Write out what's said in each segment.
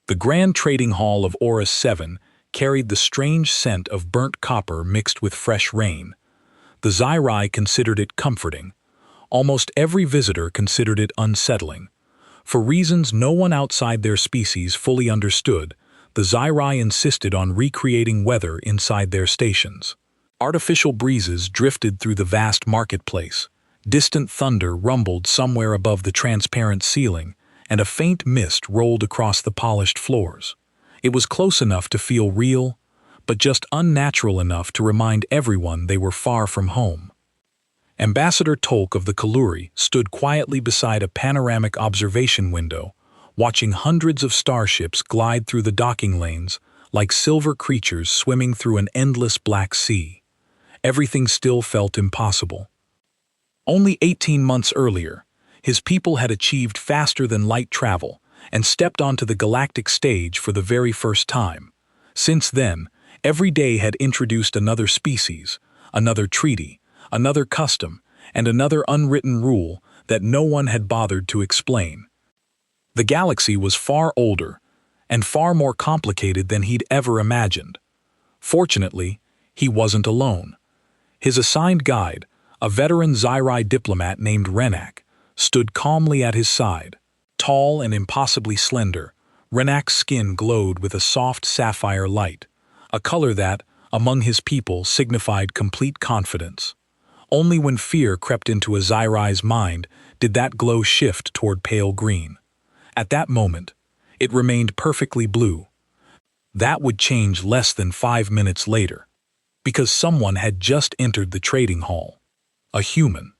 The grand trading hall of Aura 7 carried the strange scent of burnt copper mixed with fresh rain. The Zyrai considered it comforting. Almost every visitor considered it unsettling. For reasons no one outside their species fully understood, the Zyrai insisted on recreating weather inside their stations. Artificial breezes drifted through the vast marketplace. Distant thunder rumbled somewhere above the transparent ceiling, and a faint mist rolled across the polished floors. It was close enough to feel real, but just unnatural enough to remind everyone they were far from home. Ambassador Tolk of the Kaluri stood quietly beside a panoramic observation window, watching hundreds of starships glide through the docking lanes like silver creatures swimming through an endless black sea. Everything still felt impossible. Only 18 months earlier, his people had achieved faster-than-light travel and stepped onto the galactic stage for the very first time. Since then, every day had introduced another species, another treaty, another custom, and another unwritten rule that no one had bothered to explain. The galaxy was far older and far more complicated than he'd ever imagined. Fortunately, he wasn't alone. His assigned guide, a veteran Zyrai diplomat named Renak, stood calmly at his side. Tall and impossibly slender, Renak's skin glowed with a soft sapphire light, a color that, among his people, signified complete confidence. Only when fear crept into a Zyrai's mind did that glow shift toward pale green. At that moment, it remained perfectly blue. That would change less than 5 minutes later, because someone had just entered the trading hall. A human.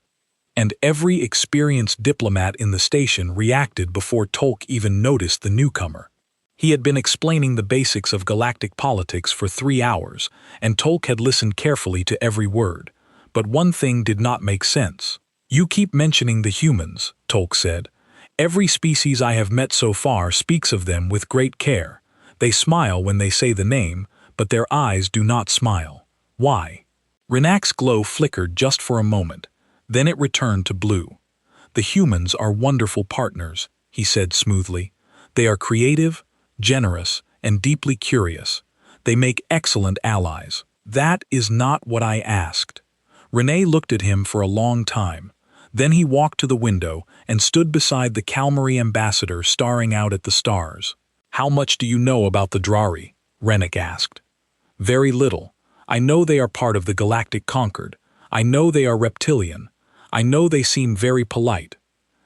And every experienced diplomat in the station reacted before Tolk even noticed the newcomer. He had been explaining the basics of galactic politics for 3 hours, and Tolk had listened carefully to every word. But one thing did not make sense. "You keep mentioning the humans," Tolk said. "Every species I have met so far speaks of them with great care. They smile when they say the name, but their eyes do not smile. Why?" Renak's glow flickered just for a moment. Then it returned to blue. "The humans are wonderful partners," he said smoothly. "They are creative, generous, and deeply curious. They make excellent allies." "That is not what I asked." Renee looked at him for a long time. Then he walked to the window and stood beside the Kalmari ambassador staring out at the stars. "How much do you know about the Drari?" Rennek asked. "Very little. I know they are part of the Galactic Concord. I know they are reptilian. I know they seem very polite."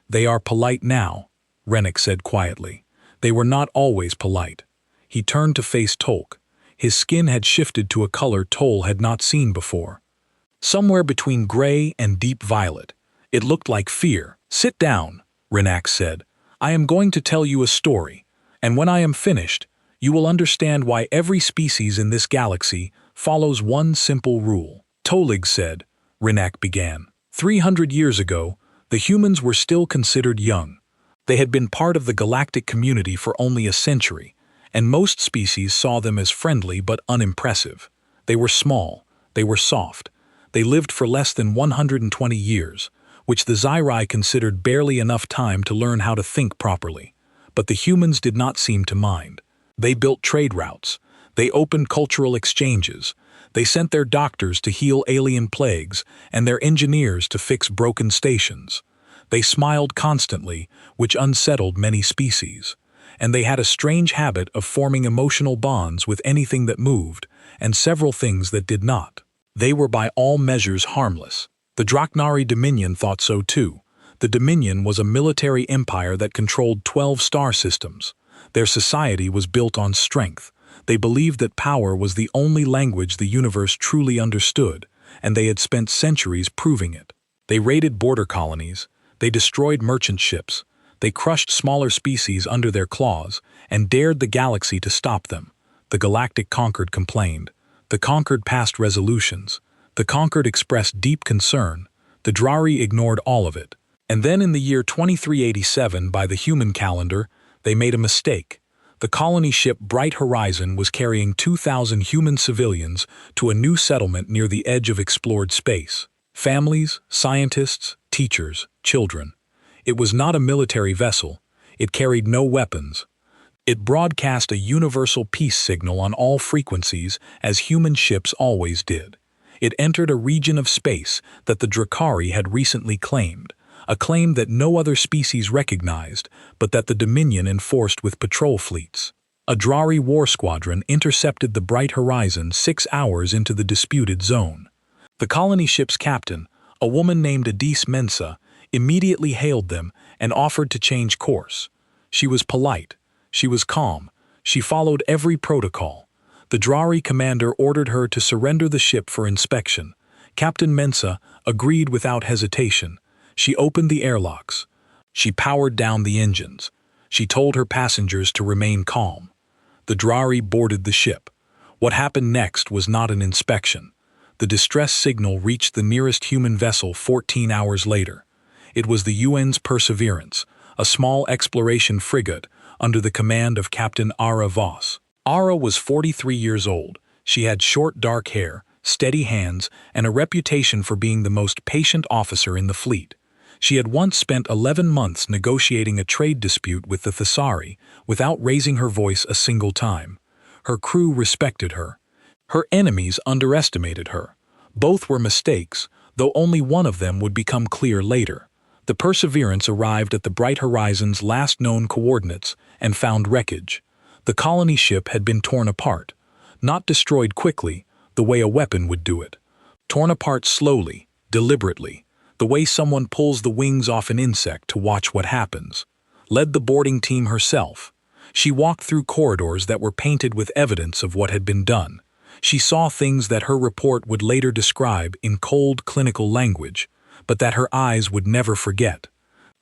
"They are polite now," Rennek said quietly. "They were not always polite." He turned to face Tolk. His skin had shifted to a color Tol had not seen before. Somewhere between gray and deep violet. It looked like fear. "Sit down," Renak said. "I am going to tell you a story, and when I am finished, you will understand why every species in this galaxy follows one simple rule." "Tolig said," Renak began. 300 years ago, the humans were still considered young. They had been part of the galactic community for only a century, and most species saw them as friendly but unimpressive. They were small, they were soft, they lived for less than 120 years, which the Zyrai considered barely enough time to learn how to think properly. But the humans did not seem to mind. They built trade routes. They opened cultural exchanges. They sent their doctors to heal alien plagues and their engineers to fix broken stations. They smiled constantly, which unsettled many species. And they had a strange habit of forming emotional bonds with anything that moved and several things that did not. They were by all measures harmless. The Draknari Dominion thought so too. The Dominion was a military empire that controlled 12 star systems. Their society was built on strength. They believed that power was the only language the universe truly understood, and they had spent centuries proving it. They raided border colonies, they destroyed merchant ships, they crushed smaller species under their claws, and dared the galaxy to stop them. The Galactic Concord complained. The Concord passed resolutions. The Concord expressed deep concern. The Drari ignored all of it. And then in the year 2387 by the human calendar, they made a mistake. The colony ship Bright Horizon was carrying 2,000 human civilians to a new settlement near the edge of explored space. Families, scientists, teachers, children. It was not a military vessel. It carried no weapons. It broadcast a universal peace signal on all frequencies, as human ships always did. It entered a region of space that the Drakari had recently claimed, a claim that no other species recognized, but that the Dominion enforced with patrol fleets. A Drari war squadron intercepted the bright horizon 6 hours into the disputed zone. The colony ship's captain, a woman named Adis Mensa, immediately hailed them and offered to change course. She was polite. She was calm. She followed every protocol. The Drari commander ordered her to surrender the ship for inspection. Captain Mensa agreed without hesitation. She opened the airlocks. She powered down the engines. She told her passengers to remain calm. The Drari boarded the ship. What happened next was not an inspection. The distress signal reached the nearest human vessel 14 hours later. It was the UN's Perseverance, a small exploration frigate under the command of Captain Ara Voss. Ara was 43 years old. She had short dark hair, steady hands, and a reputation for being the most patient officer in the fleet. She had once spent 11 months negotiating a trade dispute with the Thessari without raising her voice a single time. Her crew respected her. Her enemies underestimated her. Both were mistakes, though only one of them would become clear later. The Perseverance arrived at the bright horizon's last known coordinates and found wreckage. The colony ship had been torn apart, not destroyed quickly, the way a weapon would do it. Torn apart slowly, deliberately, the way someone pulls the wings off an insect to watch what happens. Led the boarding team herself. She walked through corridors that were painted with evidence of what had been done. She saw things that her report would later describe in cold clinical language, but that her eyes would never forget.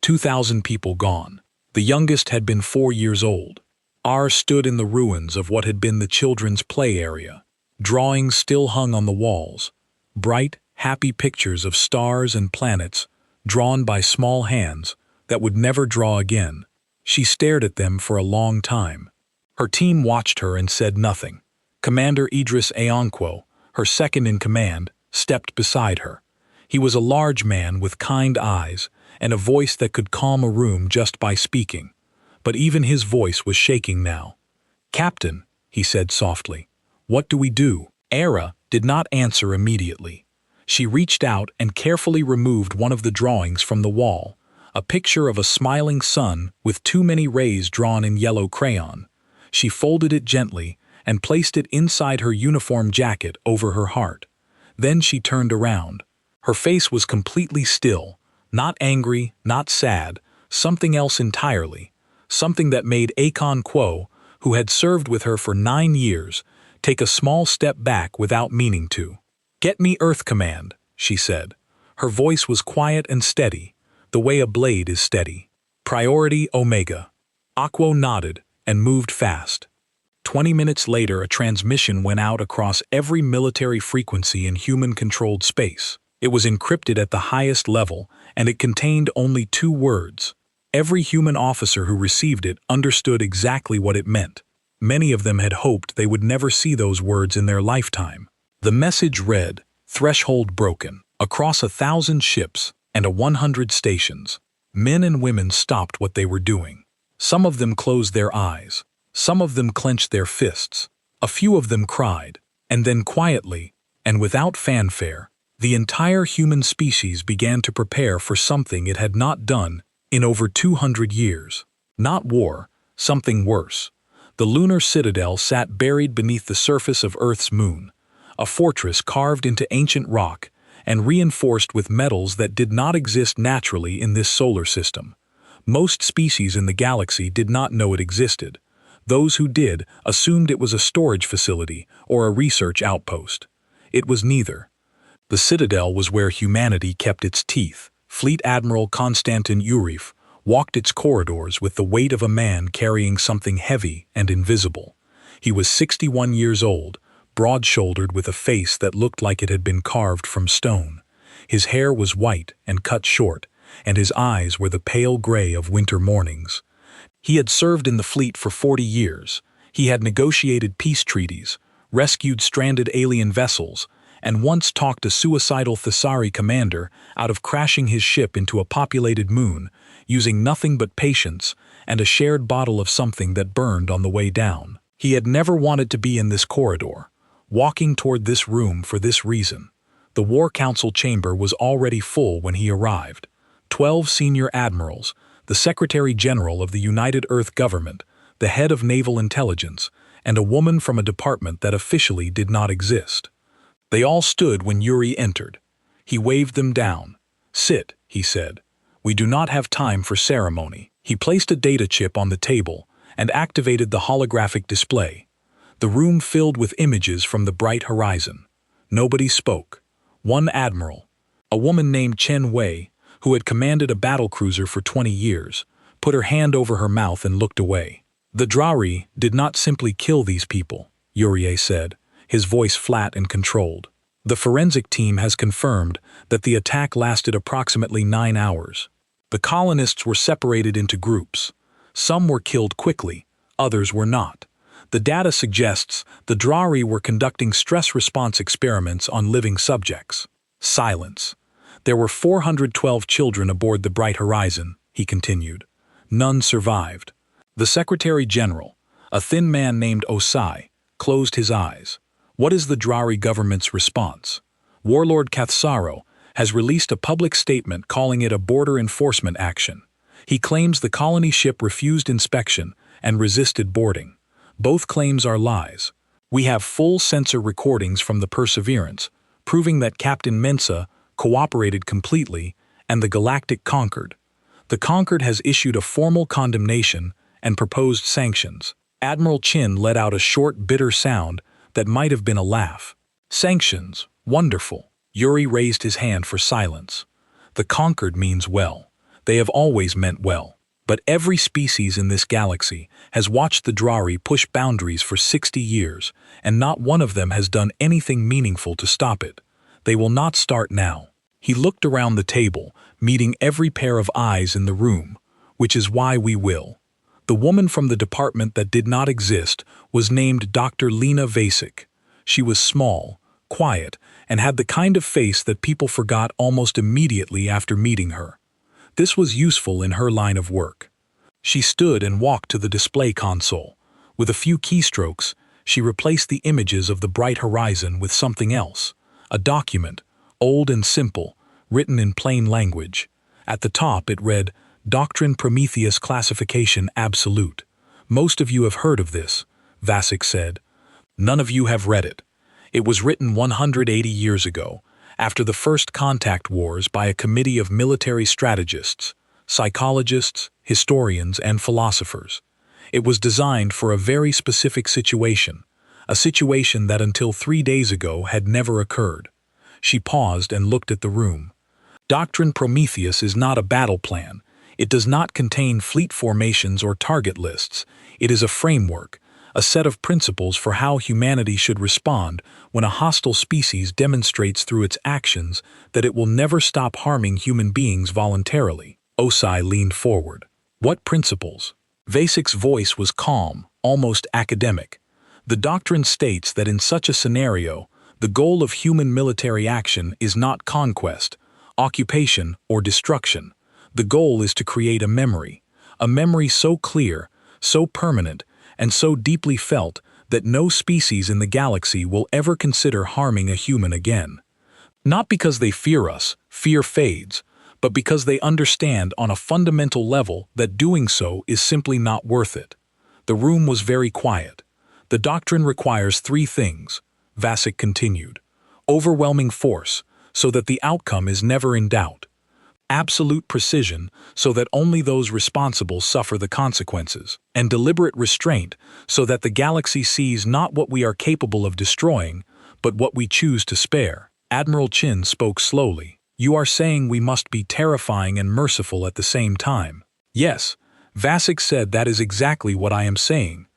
2,000 people gone. The youngest had been 4 years old. R stood in the ruins of what had been the children's play area. Drawings still hung on the walls. Bright, happy pictures of stars and planets, drawn by small hands that would never draw again. She stared at them for a long time. Her team watched her and said nothing. Commander Idris Aonkwo, her second in command, stepped beside her. He was a large man with kind eyes and a voice that could calm a room just by speaking. But even his voice was shaking now. "Captain," he said softly, "what do we do?" Era did not answer immediately. She reached out and carefully removed one of the drawings from the wall, a picture of a smiling sun with too many rays drawn in yellow crayon. She folded it gently and placed it inside her uniform jacket over her heart. Then she turned around. Her face was completely still, not angry, not sad, something else entirely, something that made Akon Kwo, who had served with her for 9 years, take a small step back without meaning to. "Get me Earth Command," she said. Her voice was quiet and steady, the way a blade is steady. "Priority Omega." Akwo nodded and moved fast. 20 minutes later, a transmission went out across every military frequency in human-controlled space. It was encrypted at the highest level, and it contained only 2 words. Every human officer who received it understood exactly what it meant. Many of them had hoped they would never see those words in their lifetime. The message read, "Threshold broken. Across 1,000 ships and 100 stations, men and women stopped what they were doing. Some of them closed their eyes. Some of them clenched their fists. A few of them cried. And then quietly, and without fanfare, the entire human species began to prepare for something it had not done in over 200 years. Not war, something worse. The lunar citadel sat buried beneath the surface of Earth's moon, a fortress carved into ancient rock and reinforced with metals that did not exist naturally in this solar system. Most species in the galaxy did not know it existed. Those who did assumed it was a storage facility or a research outpost. It was neither. The citadel was where humanity kept its teeth. Fleet Admiral Konstantin Yuriev walked its corridors with the weight of a man carrying something heavy and invisible. He was 61 years old, broad-shouldered with a face that looked like it had been carved from stone. His hair was white and cut short, and his eyes were the pale gray of winter mornings. He had served in the fleet for 40 years. He had negotiated peace treaties, rescued stranded alien vessels, and once talked a suicidal Thessari commander out of crashing his ship into a populated moon using nothing but patience and a shared bottle of something that burned on the way down. He had never wanted to be in this corridor, walking toward this room for this reason. The War Council chamber was already full when he arrived. 12 senior admirals, the Secretary General of the United Earth Government, the head of naval intelligence, and a woman from a department that officially did not exist. They all stood when Yuri entered. He waved them down. "Sit," he said. "We do not have time for ceremony." He placed a data chip on the table and activated the holographic display. The room filled with images from the bright horizon. Nobody spoke. One admiral, a woman named Chen Wei, who had commanded a battlecruiser for 20 years, put her hand over her mouth and looked away. "The Drari did not simply kill these people," Yuri said, his voice flat and controlled. "The forensic team has confirmed that the attack lasted approximately 9 hours. The colonists were separated into groups. Some were killed quickly, others were not. The data suggests the Drari were conducting stress response experiments on living subjects." Silence. "There were 412 children aboard the Bright Horizon," he continued. "None survived." The Secretary General, a thin man named Osai, closed his eyes. "What is the Drari government's response?" Warlord Kathsaro has released a public statement calling it a border enforcement action. He claims the colony ship refused inspection and resisted boarding. Both claims are lies. We have full sensor recordings from the Perseverance, proving that Captain Mensa cooperated completely and the Galactic Concord. The Concord has issued a formal condemnation and proposed sanctions. Admiral Chin let out a short, bitter sound that might have been a laugh. "Sanctions, wonderful." Yuri raised his hand for silence. "The Concord means well. They have always meant well. But every species in this galaxy has watched the Drari push boundaries for 60 years, and not one of them has done anything meaningful to stop it. They will not start now." He looked around the table, meeting every pair of eyes in the room, "which is why we will." The woman from the department that did not exist was named Dr. Lena Vasek. She was small, quiet, and had the kind of face that people forgot almost immediately after meeting her. This was useful in her line of work. She stood and walked to the display console. With a few keystrokes, she replaced the images of the bright horizon with something else, a document, old and simple, written in plain language. At the top it read, "Doctrine Prometheus Classification Absolute." "Most of you have heard of this," Vasek said. "None of you have read it. It was written 180 years ago, after the first contact wars by a committee of military strategists, psychologists, historians, and philosophers. It was designed for a very specific situation, a situation that until 3 days ago had never occurred." She paused and looked at the room. "Doctrine Prometheus is not a battle plan. It does not contain fleet formations or target lists. It is a framework, a set of principles for how humanity should respond when a hostile species demonstrates through its actions that it will never stop harming human beings voluntarily." Osai leaned forward. "What principles?" Vasek's voice was calm, almost academic. "The doctrine states that in such a scenario, the goal of human military action is not conquest, occupation, or destruction. The goal is to create a memory so clear, so permanent, and so deeply felt that no species in the galaxy will ever consider harming a human again. Not because they fear us, fear fades, but because they understand on a fundamental level that doing so is simply not worth it." The room was very quiet. "The doctrine requires 3 things," Vasek continued. "Overwhelming force, so that the outcome is never in doubt. Absolute precision, so that only those responsible suffer the consequences, and deliberate restraint, so that the galaxy sees not what we are capable of destroying, but what we choose to spare." Admiral Chin spoke slowly. "You are saying we must be terrifying and merciful at the same time." "Yes," Vasek said, "that is exactly what I am saying.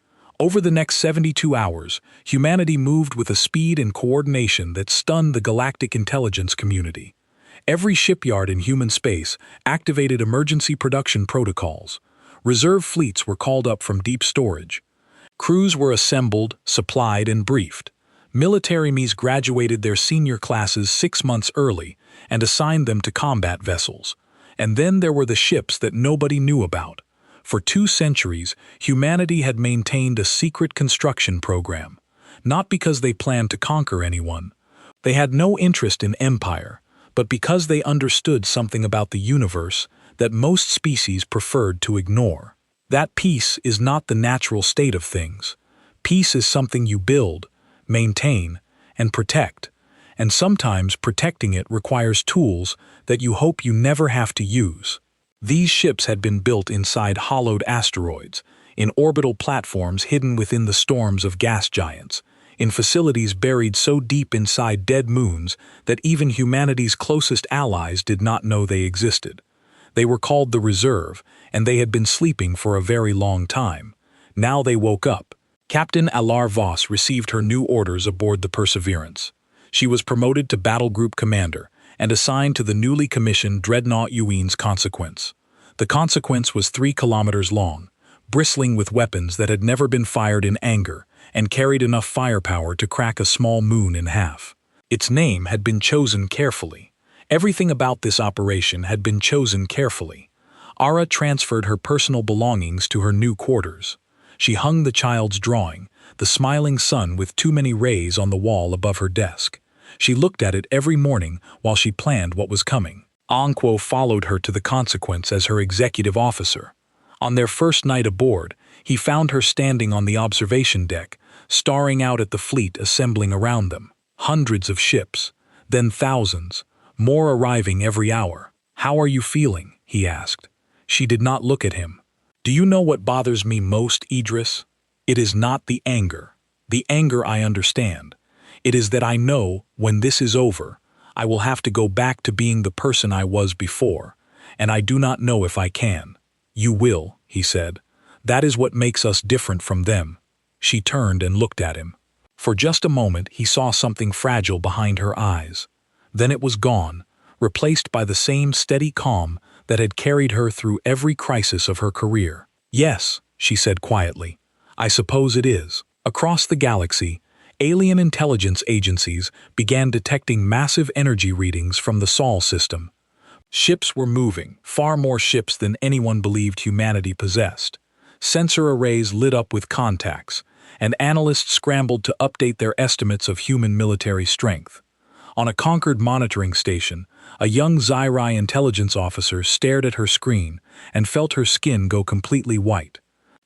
Over the next 72 hours, humanity moved with a speed and coordination that stunned the galactic intelligence community. Every shipyard in human space activated emergency production protocols. Reserve fleets were called up from deep storage. Crews were assembled, supplied, and briefed. Military MEs graduated their senior classes 6 months early and assigned them to combat vessels. And then there were the ships that nobody knew about. For 2 centuries, humanity had maintained a secret construction program. Not because they planned to conquer anyone. They had no interest in empire, but because they understood something about the universe that most species preferred to ignore. That peace is not the natural state of things. Peace is something you build, maintain, and protect. And sometimes protecting it requires tools that you hope you never have to use. These ships had been built inside hollowed asteroids, in orbital platforms hidden within the storms of gas giants, in facilities buried so deep inside dead moons that even humanity's closest allies did not know they existed. They were called the Reserve, and they had been sleeping for a very long time. Now they woke up. Captain Alar Voss received her new orders aboard the Perseverance. She was promoted to Battle Group Commander and assigned to the newly commissioned Dreadnought Eween's Consequence. The Consequence was 3 kilometers long, bristling with weapons that had never been fired in anger, and carried enough firepower to crack a small moon in half. Its name had been chosen carefully. Everything about this operation had been chosen carefully. Ara transferred her personal belongings to her new quarters. She hung the child's drawing, the smiling sun with too many rays on the wall above her desk. She looked at it every morning while she planned what was coming. Anquo followed her to the Consequence as her executive officer. On their first night aboard, he found her standing on the observation deck, staring out at the fleet assembling around them. Hundreds of ships, then thousands, more arriving every hour. "How are you feeling?" he asked. She did not look at him. "Do you know what bothers me most, Idris? It is not the anger. The anger I understand. It is that I know, when this is over, I will have to go back to being the person I was before, and I do not know if I can." "You will," he said. "That is what makes us different from them." She turned and looked at him. For just a moment he saw something fragile behind her eyes. Then it was gone, replaced by the same steady calm that had carried her through every crisis of her career. "Yes," she said quietly. "I suppose it is." Across the galaxy, alien intelligence agencies began detecting massive energy readings from the Sol system. Ships were moving, far more ships than anyone believed humanity possessed. Sensor arrays lit up with contacts, and analysts scrambled to update their estimates of human military strength. On a Concord monitoring station, a young Zyrai intelligence officer stared at her screen and felt her skin go completely white.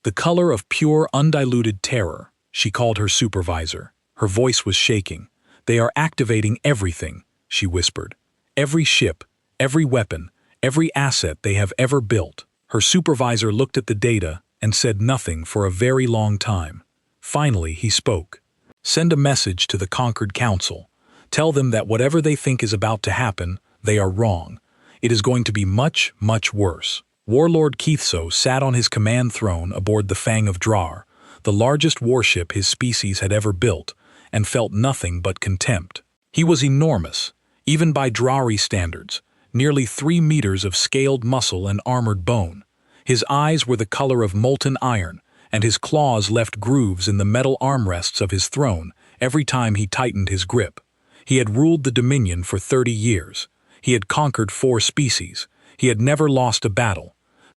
The color of pure, undiluted terror, she called her supervisor. Her voice was shaking. "They are activating everything," she whispered. "Every ship, every weapon, every asset they have ever built." Her supervisor looked at the data and said nothing for a very long time. Finally, he spoke. "Send a message to the Concord Council. Tell them that whatever they think is about to happen, they are wrong. It is going to be much, much worse." Warlord Keithso sat on his command throne aboard the Fang of Drar, the largest warship his species had ever built, and felt nothing but contempt. He was enormous, even by Drari standards, nearly 3 meters of scaled muscle and armored bone. His eyes were the color of molten iron, and his claws left grooves in the metal armrests of his throne every time he tightened his grip. He had ruled the Dominion for 30 years. He had conquered 4 species. He had never lost a battle.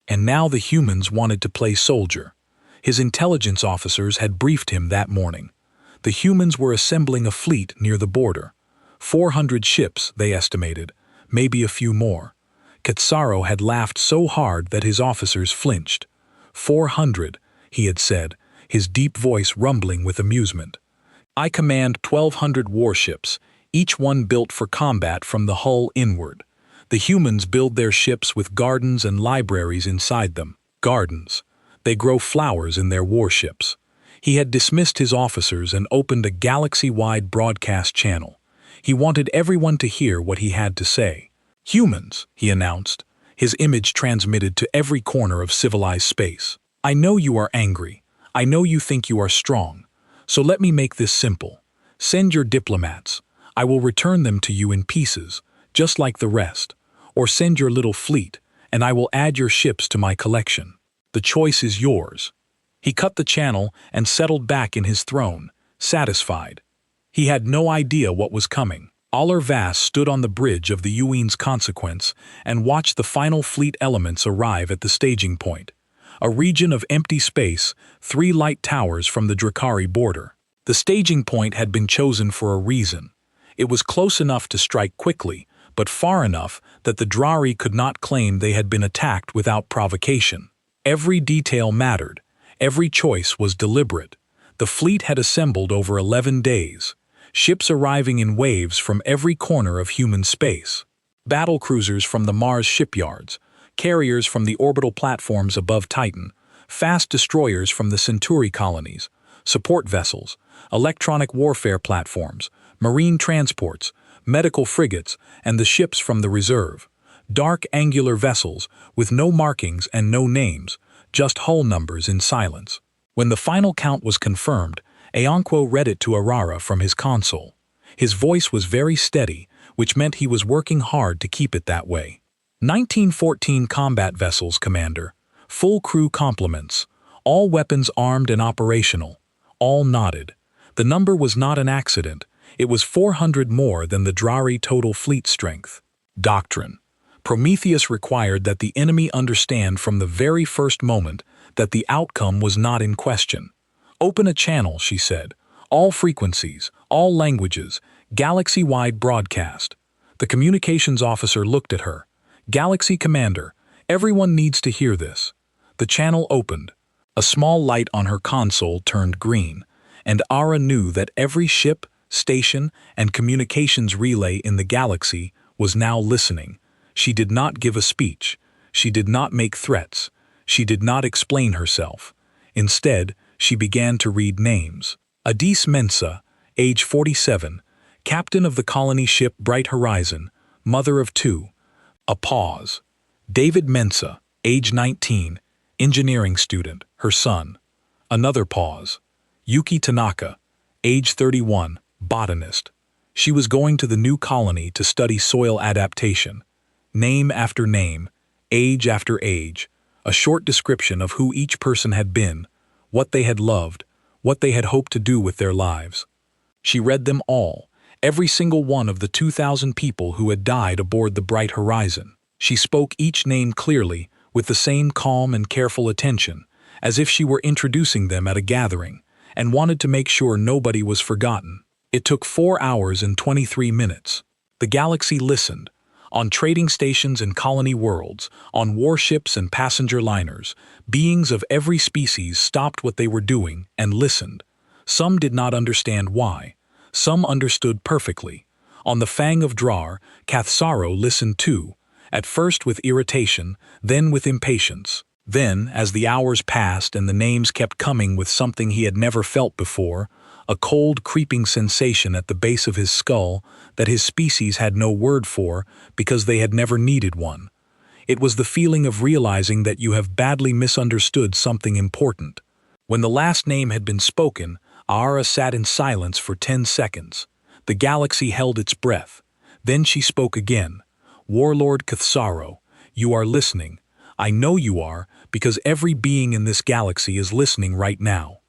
And now the humans wanted to play soldier. His intelligence officers had briefed him that morning. The humans were assembling a fleet near the border. 400 ships, they estimated, maybe a few more. Katsaro had laughed so hard that his officers flinched. 400, he had said, his deep voice rumbling with amusement. "I command 1,200 warships, each one built for combat from the hull inward. The humans build their ships with gardens and libraries inside them. Gardens. They grow flowers in their warships." He had dismissed his officers and opened a galaxy-wide broadcast channel. He wanted everyone to hear what he had to say. "Humans," he announced, his image transmitted to every corner of civilized space. "I know you are angry. I know you think you are strong. So let me make this simple. Send your diplomats. I will return them to you in pieces, just like the rest. Or send your little fleet, and I will add your ships to my collection. The choice is yours." He cut the channel and settled back in his throne, satisfied. He had no idea what was coming. Aller Vass stood on the bridge of the Ewing's Consequence and watched the final fleet elements arrive at the staging point, a region of empty space 3 light towers from the Drakari border. The staging point had been chosen for a reason. It was close enough to strike quickly, but far enough that the Drari could not claim they had been attacked without provocation. Every detail mattered. Every choice was deliberate. The fleet had assembled over 11 days, ships arriving in waves from every corner of human space. Battlecruisers from the Mars shipyards, carriers from the orbital platforms above Titan, fast destroyers from the Centauri colonies, support vessels, electronic warfare platforms, marine transports, medical frigates, and the ships from the reserve. Dark angular vessels with no markings and no names, just hull numbers in silence. When the final count was confirmed, Eonquo read it to Arara from his console. His voice was very steady, which meant he was working hard to keep it that way. 1914 combat vessels, Commander. Full crew complements. All weapons armed and operational. All nodded. The number was not an accident. It was 400 more than the Drari total fleet strength. Doctrine. Prometheus required that the enemy understand from the very first moment that the outcome was not in question. Open a channel, she said. All frequencies, all languages, galaxy-wide broadcast. The communications officer looked at her. Galaxy Commander, everyone needs to hear this. The channel opened. A small light on her console turned green, and Ara knew that every ship, station, and communications relay in the galaxy was now listening. She did not give a speech. She did not make threats. She did not explain herself. Instead, she began to read names. Adis Mensa, age 47, captain of the colony ship Bright Horizon, mother of 2. A pause. David Mensa, age 19, engineering student, her son. Another pause. Yuki Tanaka, age 31, botanist. She was going to the new colony to study soil adaptation. Name after name, age after age, a short description of who each person had been, what they had loved, what they had hoped to do with their lives. She read them all, every single one of the 2,000 people who had died aboard the Bright Horizon. She spoke each name clearly, with the same calm and careful attention, as if she were introducing them at a gathering, and wanted to make sure nobody was forgotten. It took 4 hours and 23 minutes. The galaxy listened. On trading stations and colony worlds, on warships and passenger liners, beings of every species stopped what they were doing and listened. Some did not understand why. Some understood perfectly. On the Fang of Drar, Cathsaro listened too, at first with irritation, then with impatience. Then, as the hours passed and the names kept coming with something he had never felt before, a cold, creeping sensation at the base of his skull that his species had no word for because they had never needed one. It was the feeling of realizing that you have badly misunderstood something important. When the last name had been spoken, Aara sat in silence for 10 seconds. The galaxy held its breath. Then she spoke again. Warlord Cathsaro, you are listening. I know you are, because every being in this galaxy is listening right now.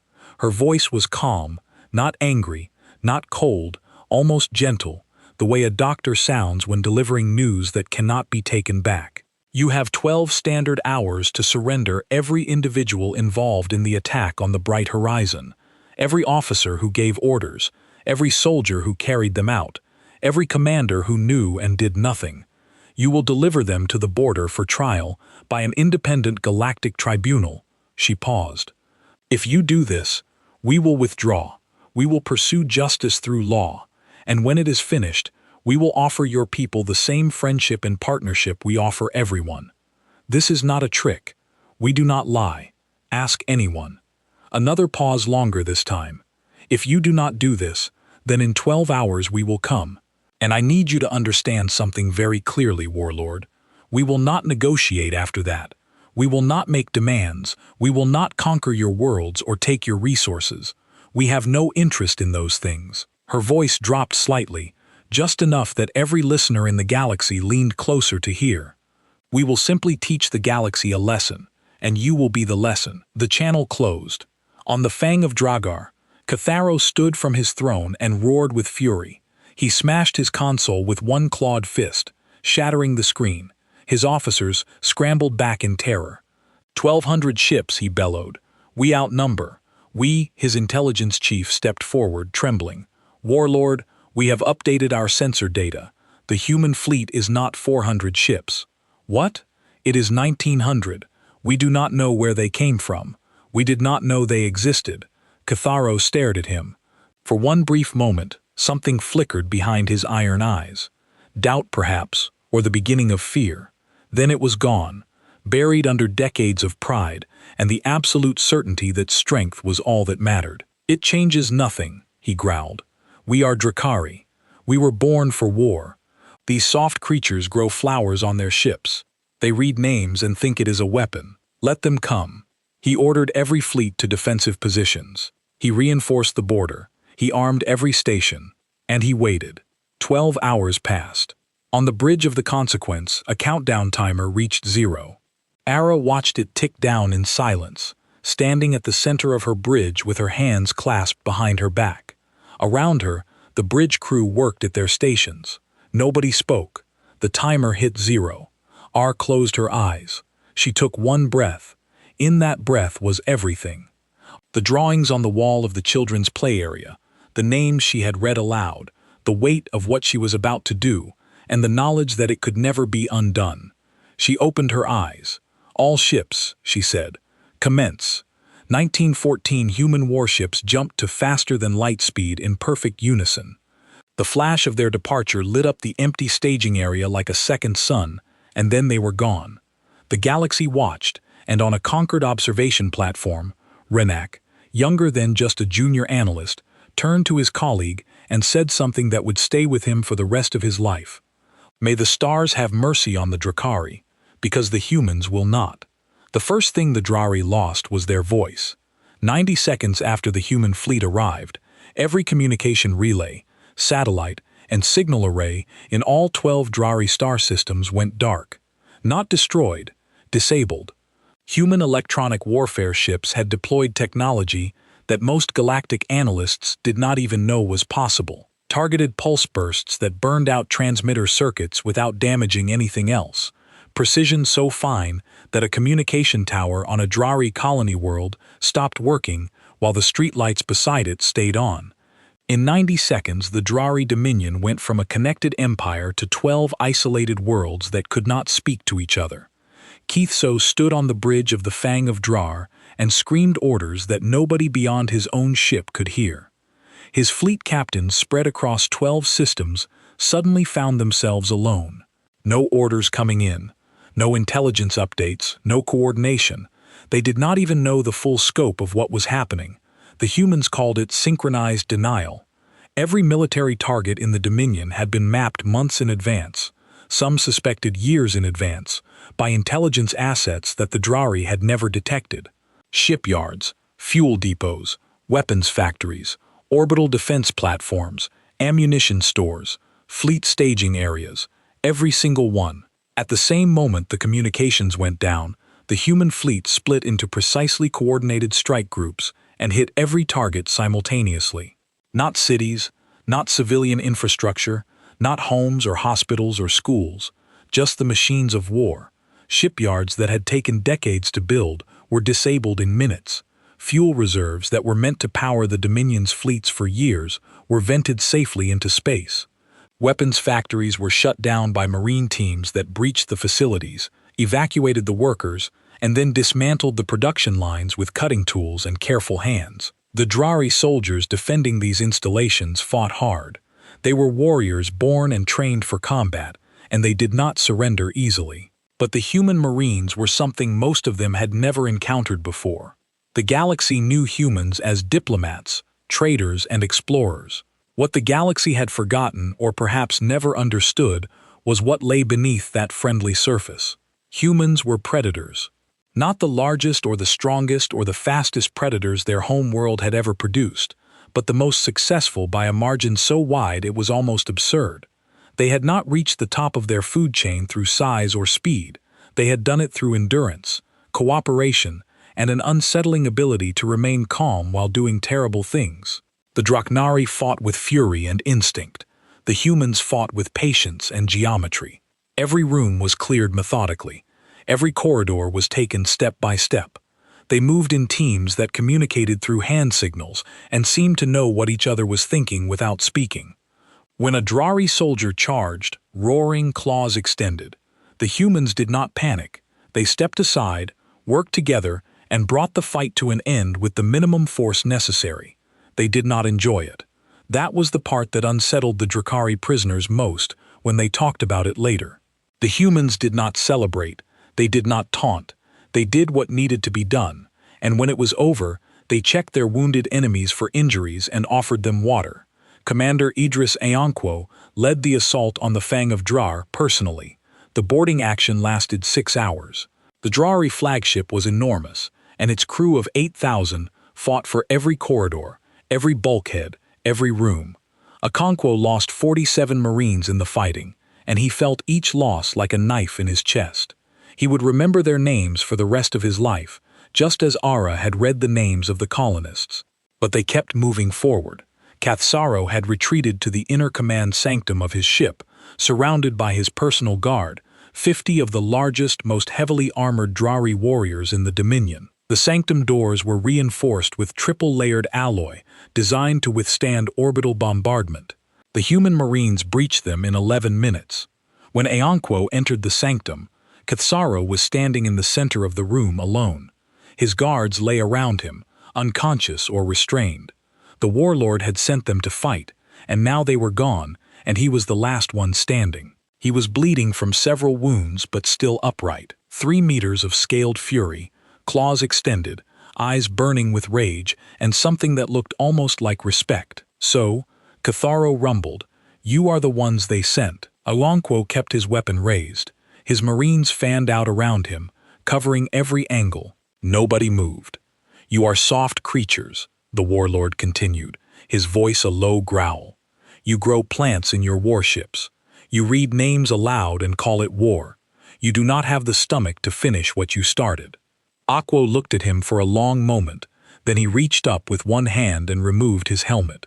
Her voice was calm, not angry, not cold, almost gentle, the way a doctor sounds when delivering news that cannot be taken back. You have 12 standard hours to surrender every individual involved in the attack on the Bright Horizon, every officer who gave orders, every soldier who carried them out, every commander who knew and did nothing. You will deliver them to the border for trial by an independent galactic tribunal. She paused. If you do this, we will withdraw. We will pursue justice through law, and when it is finished, we will offer your people the same friendship and partnership we offer everyone. This is not a trick. We do not lie. Ask anyone. Another pause longer this time. If you do not do this, then in 12 hours we will come. And I need you to understand something very clearly, Warlord. We will not negotiate after that. We will not make demands. We will not conquer your worlds or take your resources. We have no interest in those things. Her voice dropped slightly, just enough that every listener in the galaxy leaned closer to hear. We will simply teach the galaxy a lesson, and you will be the lesson. The channel closed. On the Fang of Dragar, Catharo stood from his throne and roared with fury. He smashed his console with one clawed fist, shattering the screen. His officers scrambled back in terror. 1,200 ships, he bellowed. We outnumber. We, his intelligence chief, stepped forward, trembling. Warlord, we have updated our sensor data. The human fleet is not 400 ships. What? It is 1,900. We do not know where they came from. We did not know they existed. Catharo stared at him. For one brief moment, something flickered behind his iron eyes. Doubt, perhaps, or the beginning of fear. Then it was gone, buried under decades of pride and the absolute certainty that strength was all that mattered. It changes nothing, he growled. We are Drakari. We were born for war. These soft creatures grow flowers on their ships. They read names and think it is a weapon. Let them come. He ordered every fleet to defensive positions. He reinforced the border. He armed every station. And he waited. 12 hours passed. On the bridge of the Consequence, a countdown timer reached 0. Ara watched it tick down in silence, standing at the center of her bridge with her hands clasped behind her back. Around her, the bridge crew worked at their stations. Nobody spoke. The timer hit 0. Ar closed her eyes. She took one breath. In that breath was everything. The drawings on the wall of the children's play area, the names she had read aloud, the weight of what she was about to do, and the knowledge that it could never be undone. She opened her eyes. All ships, she said. Commence. 1914 human warships jumped to faster than light speed in perfect unison. The flash of their departure lit up the empty staging area like a second sun, and then they were gone. The galaxy watched, and on a conquered observation platform, Renak, younger than just a junior analyst, turned to his colleague and said something that would stay with him for the rest of his life. May the stars have mercy on the Drakari, because the humans will not. The first thing the Drari lost was their voice. 90 seconds after the human fleet arrived, every communication relay, satellite, and signal array in all 12 Drari star systems went dark. Not destroyed, disabled. Human electronic warfare ships had deployed technology that most galactic analysts did not even know was possible. Targeted pulse bursts that burned out transmitter circuits without damaging anything else. Precision so fine that a communication tower on a Drari colony world stopped working while the streetlights beside it stayed on. In 90 seconds, the Drari Dominion went from a connected empire to 12 isolated worlds that could not speak to each other. Keithso stood on the bridge of the Fang of Drar and screamed orders that nobody beyond his own ship could hear. His fleet captains spread across 12 systems suddenly found themselves alone. No orders coming in. No intelligence updates, no coordination. They did not even know the full scope of what was happening. The humans called it synchronized denial. Every military target in the Dominion had been mapped months in advance, some suspected years in advance, by intelligence assets that the Drari had never detected. Shipyards, fuel depots, weapons factories, orbital defense platforms, ammunition stores, fleet staging areas, every single one. At the same moment the communications went down, the human fleet split into precisely coordinated strike groups and hit every target simultaneously. Not cities, not civilian infrastructure, not homes or hospitals or schools, just the machines of war. Shipyards that had taken decades to build were disabled in minutes. Fuel reserves that were meant to power the Dominion's fleets for years were vented safely into space. Weapons factories were shut down by Marine teams that breached the facilities, evacuated the workers, and then dismantled the production lines with cutting tools and careful hands. The Drari soldiers defending these installations fought hard. They were warriors born and trained for combat, and they did not surrender easily. But the human Marines were something most of them had never encountered before. The galaxy knew humans as diplomats, traders, and explorers. What the galaxy had forgotten, or perhaps never understood, was what lay beneath that friendly surface. Humans were predators. Not the largest or the strongest or the fastest predators their home world had ever produced, but the most successful by a margin so wide it was almost absurd. They had not reached the top of their food chain through size or speed. They had done it through endurance, cooperation, and an unsettling ability to remain calm while doing terrible things. The Draknari fought with fury and instinct. The humans fought with patience and geometry. Every room was cleared methodically. Every corridor was taken step by step. They moved in teams that communicated through hand signals and seemed to know what each other was thinking without speaking. When a Drari soldier charged, roaring claws extended, the humans did not panic. They stepped aside, worked together, and brought the fight to an end with the minimum force necessary. They did not enjoy it. That was the part that unsettled the Drakari prisoners most when they talked about it later. The humans did not celebrate. They did not taunt. They did what needed to be done, and when it was over, they checked their wounded enemies for injuries and offered them water. Commander Idris Ayonkwo led the assault on the Fang of Drar personally. The boarding action lasted 6 hours. The Drari flagship was enormous, and its crew of 8,000 fought for every corridor, every bulkhead, every room. Akonkwo lost 47 Marines in the fighting, and he felt each loss like a knife in his chest. He would remember their names for the rest of his life, just as Ara had read the names of the colonists. But they kept moving forward. Kathsaro had retreated to the inner command sanctum of his ship, surrounded by his personal guard, 50 of the largest, most heavily armored Drari warriors in the Dominion. The sanctum doors were reinforced with triple-layered alloy, designed to withstand orbital bombardment. The human Marines breached them in 11 minutes. When Ayonkwo entered the sanctum, Kathsaro was standing in the center of the room alone. His guards lay around him, unconscious or restrained. The warlord had sent them to fight, and now they were gone, and he was the last one standing. He was bleeding from several wounds but still upright. 3 meters of scaled fury, claws extended, eyes burning with rage, and something that looked almost like respect. So, Katharo rumbled, "You are the ones they sent." Ayonkwo kept his weapon raised. His Marines fanned out around him, covering every angle. Nobody moved. "You are soft creatures," the warlord continued, his voice a low growl. "You grow plants in your warships. You read names aloud and call it war. You do not have the stomach to finish what you started." Akwo looked at him for a long moment, then he reached up with one hand and removed his helmet.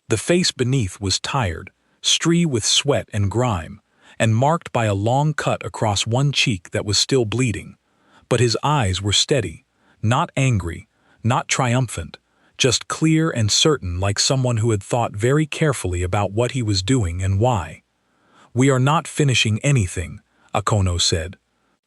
The face beneath was tired, streaked with sweat and grime, and marked by a long cut across one cheek that was still bleeding. But his eyes were steady, not angry, not triumphant, just clear and certain, like someone who had thought very carefully about what he was doing and why. "We are not finishing anything," Akono said.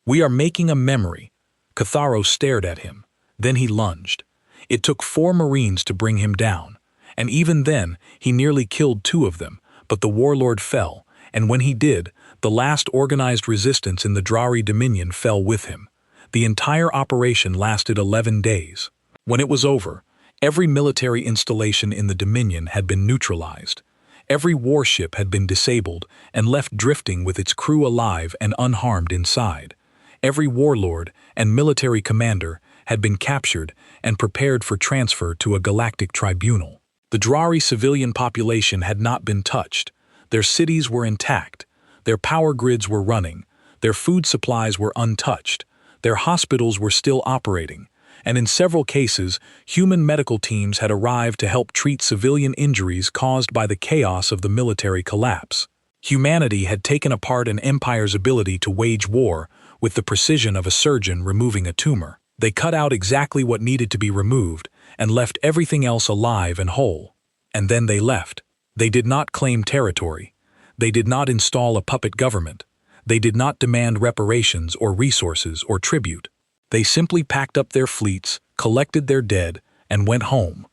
"We are making a memory." Katharo stared at him. Then he lunged. It took 4 Marines to bring him down, and even then he nearly killed 2 of them, but the warlord fell, and when he did, the last organized resistance in the Drari Dominion fell with him. The entire operation lasted 11 days. When it was over, every military installation in the Dominion had been neutralized. Every warship had been disabled and left drifting with its crew alive and unharmed inside. Every warlord and military commander had been captured and prepared for transfer to a galactic tribunal. The Drari civilian population had not been touched. Their cities were intact. Their power grids were running. Their food supplies were untouched. Their hospitals were still operating. And in several cases, human medical teams had arrived to help treat civilian injuries caused by the chaos of the military collapse. Humanity had taken apart an empire's ability to wage war with the precision of a surgeon removing a tumor. They cut out exactly what needed to be removed and left everything else alive and whole. And then they left. They did not claim territory. They did not install a puppet government. They did not demand reparations or resources or tribute. They simply packed up their fleets, collected their dead, and went home.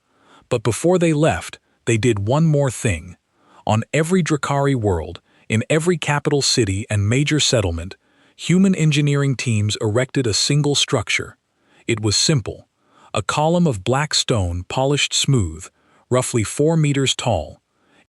But before they left, they did one more thing. On every Drakari world, in every capital city and major settlement, human engineering teams erected a single structure. It was simple. A column of black stone polished smooth, roughly 4 meters tall.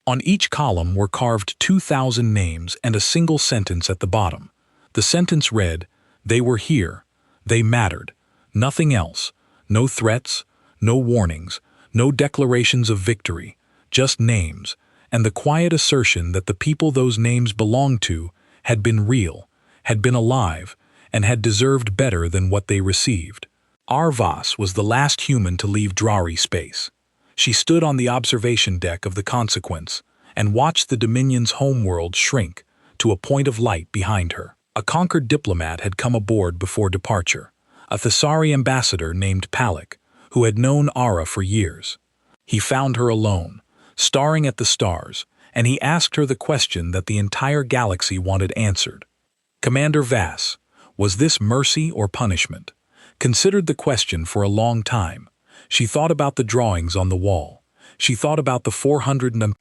On each column were carved 2,000 names and a single sentence at the bottom. The sentence read, "They were here. They mattered. Nothing else. No threats, no warnings, no declarations of victory, just names, and the quiet assertion that the people those names belonged to had been real, had been alive, and had deserved better than what they received." Arvas was the last human to leave Drari space. She stood on the observation deck of the Consequence, and watched the Dominion's homeworld shrink to a point of light behind her. A conquered diplomat had come aboard before departure, a Thessari ambassador named Palak, who had known Ara for years. He found her alone, staring at the stars, and he asked her the question that the entire galaxy wanted answered. Commander Vass, was this mercy or punishment? Considered the question for a long time. She thought about the drawings on the wall. She thought about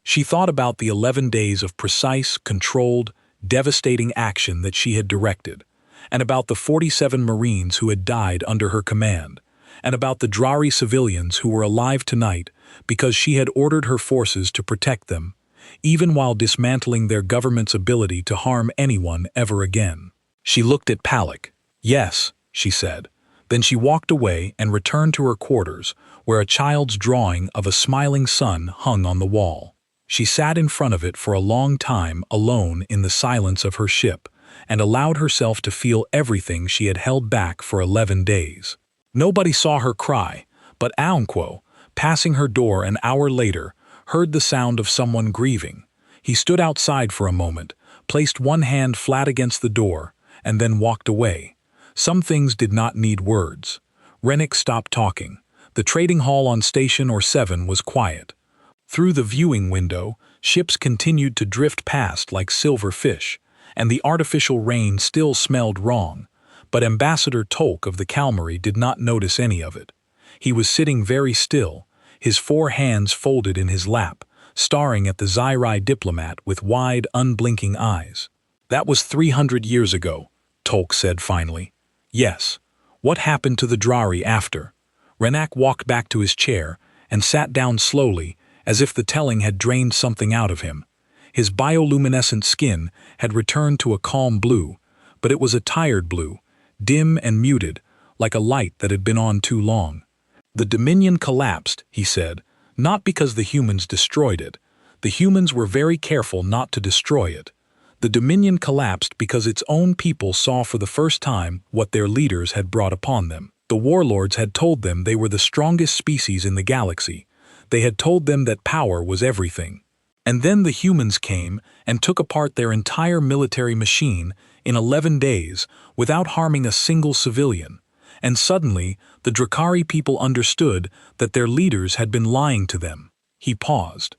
She thought about the 11 days of precise, controlled, devastating action that she had directed, and about the 47 Marines who had died under her command, and about the Drari civilians who were alive tonight because she had ordered her forces to protect them, even while dismantling their government's ability to harm anyone ever again. She looked at Palak. "Yes," she said. Then she walked away and returned to her quarters, where a child's drawing of a smiling sun hung on the wall. She sat in front of it for a long time alone in the silence of her ship, and allowed herself to feel everything she had held back for 11 days. Nobody saw her cry, but Aunquo, passing her door an hour later, heard the sound of someone grieving. He stood outside for a moment, placed one hand flat against the door, and then walked away. Some things did not need words. Rennick stopped talking. The trading hall on Station or 7 was quiet. Through the viewing window, ships continued to drift past like silver fish, and the artificial rain still smelled wrong, but Ambassador Tolk of the Calmary did not notice any of it. He was sitting very still, his 4 hands folded in his lap, staring at the Zyrai diplomat with wide, unblinking eyes. "That was 300 years ago," Tolk said finally. "Yes. What happened to the Drari after?" Renak walked back to his chair and sat down slowly, as if the telling had drained something out of him. His bioluminescent skin had returned to a calm blue, but it was a tired blue, dim and muted, like a light that had been on too long. "The Dominion collapsed," he said, "not because the humans destroyed it. The humans were very careful not to destroy it. The Dominion collapsed because its own people saw for the first time what their leaders had brought upon them. The warlords had told them they were the strongest species in the galaxy. They had told them that power was everything. And then the humans came and took apart their entire military machine in 11 days without harming a single civilian. And suddenly, the Drakari people understood that their leaders had been lying to them." He paused.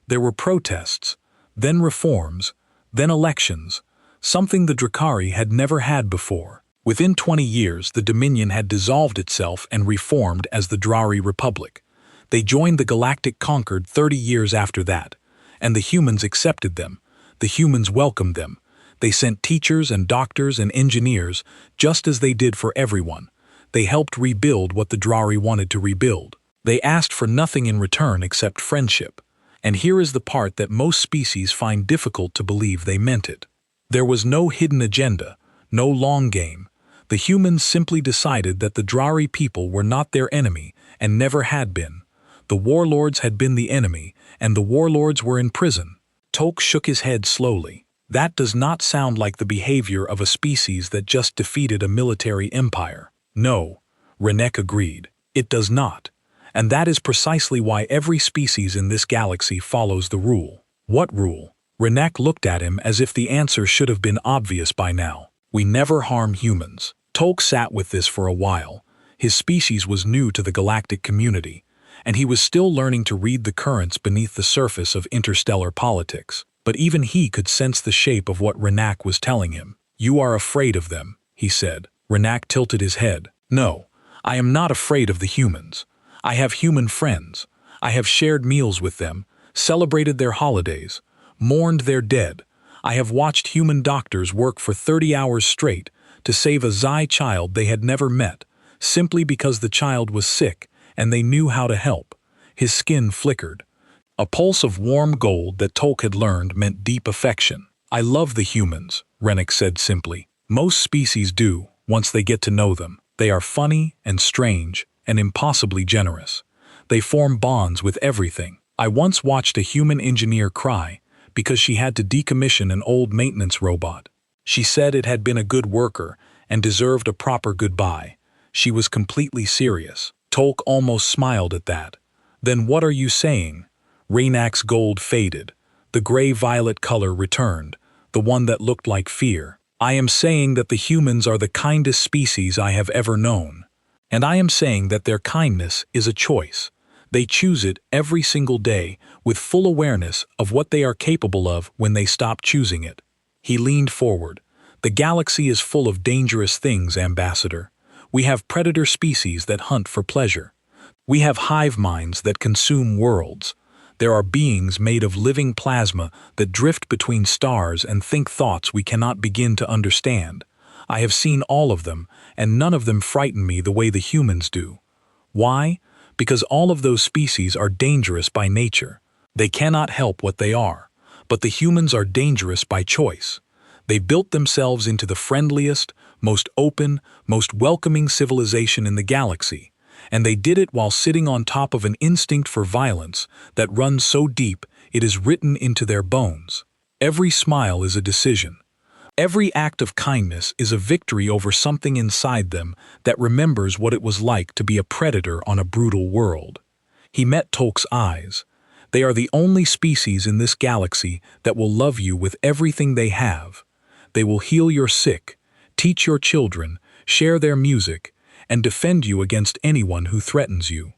There were protests, then reforms, then elections, something the Drakari had never had before. Within 20 years, the Dominion had dissolved itself and reformed as the Drari Republic. They joined the Galactic Conquered 30 years after that, and the humans accepted them. The humans welcomed them. They sent teachers and doctors and engineers, just as they did for everyone. They helped rebuild what the Drari wanted to rebuild. They asked for nothing in return except friendship. And here is the part that most species find difficult to believe they meant it. There was no hidden agenda, no long game. The humans simply decided that the Drari people were not their enemy and never had been. The warlords had been the enemy, and the warlords were in prison. Tolk shook his head slowly. That does not sound like the behavior of a species that just defeated a military empire. No, Renek agreed. It does not. And that is precisely why every species in this galaxy follows the rule. What rule? Renek looked at him as if the answer should have been obvious by now. We never harm humans. Tolk sat with this for a while. His species was new to the galactic community, and he was still learning to read the currents beneath the surface of interstellar politics. But even he could sense the shape of what Renak was telling him. "You are afraid of them," he said. Renak tilted his head. "No, I am not afraid of the humans. I have human friends. I have shared meals with them, celebrated their holidays, mourned their dead. I have watched human doctors work for 30 hours straight to save a Zai child they had never met, simply because the child was sick and they knew how to help." His skin flickered. A pulse of warm gold that Tolk had learned meant deep affection. "I love the humans," Rennick said simply. "Most species do, once they get to know them. They are funny and strange and impossibly generous. They form bonds with everything. I once watched a human engineer cry because she had to decommission an old maintenance robot. She said it had been a good worker and deserved a proper goodbye. She was completely serious." Tolk almost smiled at that. "Then what are you saying?" Raynak's gold faded. The gray-violet color returned, the one that looked like fear. I am saying that the humans are the kindest species I have ever known. And I am saying that their kindness is a choice. They choose it every single day with full awareness of what they are capable of when they stop choosing it. He leaned forward. The galaxy is full of dangerous things, Ambassador. We have predator species that hunt for pleasure. We have hive minds that consume worlds. There are beings made of living plasma that drift between stars and think thoughts we cannot begin to understand. I have seen all of them, and none of them frighten me the way the humans do. Why? Because all of those species are dangerous by nature. They cannot help what they are. But the humans are dangerous by choice. They built themselves into the friendliest, most open, most welcoming civilization in the galaxy. And they did it while sitting on top of an instinct for violence that runs so deep it is written into their bones. Every smile is a decision. Every act of kindness is a victory over something inside them that remembers what it was like to be a predator on a brutal world. He met Tolk's eyes. They are the only species in this galaxy that will love you with everything they have. They will heal your sick, teach your children, share their music, and defend you against anyone who threatens you.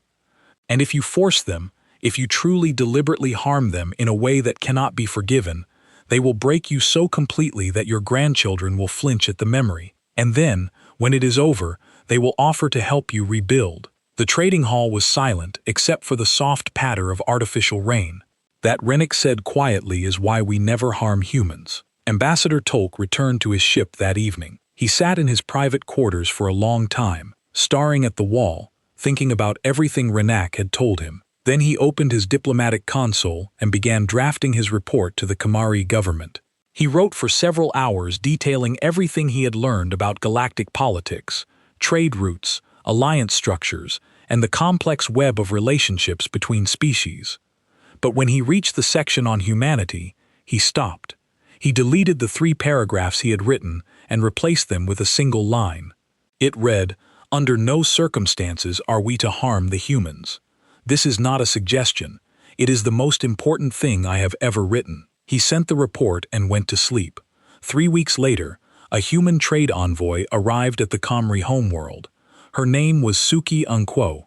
And if you force them, if you truly deliberately harm them in a way that cannot be forgiven, they will break you so completely that your grandchildren will flinch at the memory. And then, when it is over, they will offer to help you rebuild. The trading hall was silent except for the soft patter of artificial rain. That, Rennick said quietly, is why we never harm humans. Ambassador Tolk returned to his ship that evening. He sat in his private quarters for a long time, staring at the wall, thinking about everything Rennack had told him. Then he opened his diplomatic console and began drafting his report to the Kamari government. He wrote for several hours detailing everything he had learned about galactic politics, trade routes, alliance structures, and the complex web of relationships between species. But when he reached the section on humanity, he stopped. He deleted the 3 paragraphs he had written and replaced them with a single line. It read, "Under no circumstances are we to harm the humans. This is not a suggestion. It is the most important thing I have ever written." He sent the report and went to sleep. 3 weeks later, a human trade envoy arrived at the Kamri homeworld. Her name was Suki Unkwo.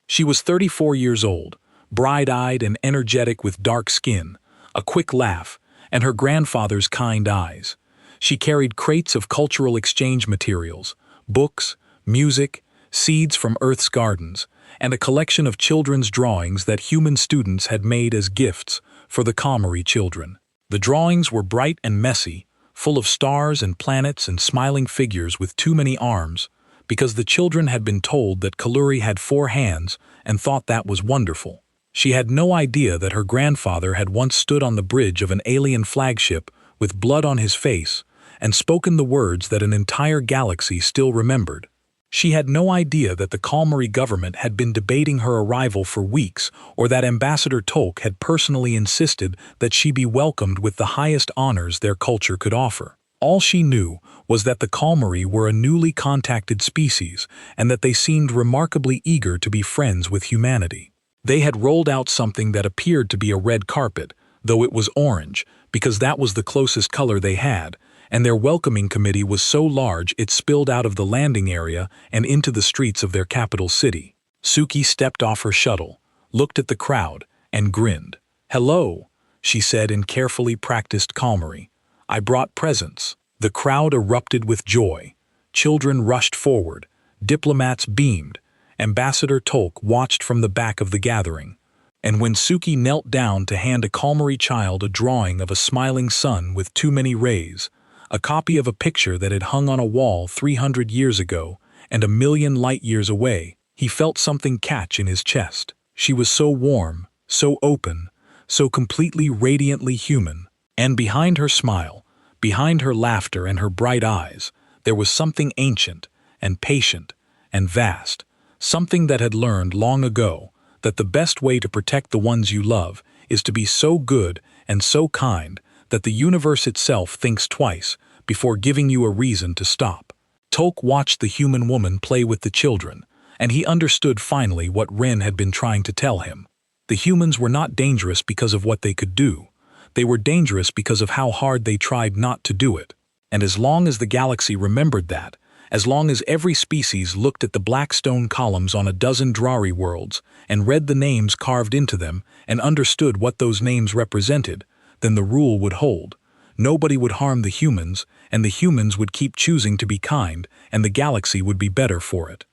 She was 34 years old, bright-eyed and energetic with dark skin, a quick laugh, and her grandfather's kind eyes. She carried crates of cultural exchange materials, books, music, seeds from Earth's gardens, and a collection of children's drawings that human students had made as gifts for the Kamari children. The drawings were bright and messy, full of stars and planets and smiling figures with too many arms, because the children had been told that Kaluri had 4 hands and thought that was wonderful. She had no idea that her grandfather had once stood on the bridge of an alien flagship with blood on his face and spoken the words that an entire galaxy still remembered. She had no idea that the Kalmari government had been debating her arrival for weeks, or that Ambassador Tolk had personally insisted that she be welcomed with the highest honors their culture could offer. All she knew was that the Kalmari were a newly contacted species and that they seemed remarkably eager to be friends with humanity. They had rolled out something that appeared to be a red carpet, though it was orange, because that was the closest color they had, and their welcoming committee was so large it spilled out of the landing area and into the streets of their capital city. Suki stepped off her shuttle, looked at the crowd, and grinned. "Hello," she said in carefully practiced Kalmari. "I brought presents." The crowd erupted with joy. Children rushed forward. Diplomats beamed. Ambassador Tolk watched from the back of the gathering. And when Suki knelt down to hand a Kalmari child a drawing of a smiling sun with too many rays, a copy of a picture that had hung on a wall 300 years ago and a million light-years away, he felt something catch in his chest. She was so warm, so open, so completely radiantly human. And behind her smile, behind her laughter and her bright eyes, there was something ancient and patient and vast, something that had learned long ago that the best way to protect the ones you love is to be so good and so kind that the universe itself thinks twice before giving you a reason to stop. Tolk watched the human woman play with the children, and he understood finally what Ren had been trying to tell him. The humans were not dangerous because of what they could do. They were dangerous because of how hard they tried not to do it. And as long as the galaxy remembered that, as long as every species looked at the black stone columns on a dozen Drari worlds and read the names carved into them and understood what those names represented, then the rule would hold. Nobody would harm the humans, and the humans would keep choosing to be kind, and the galaxy would be better for it.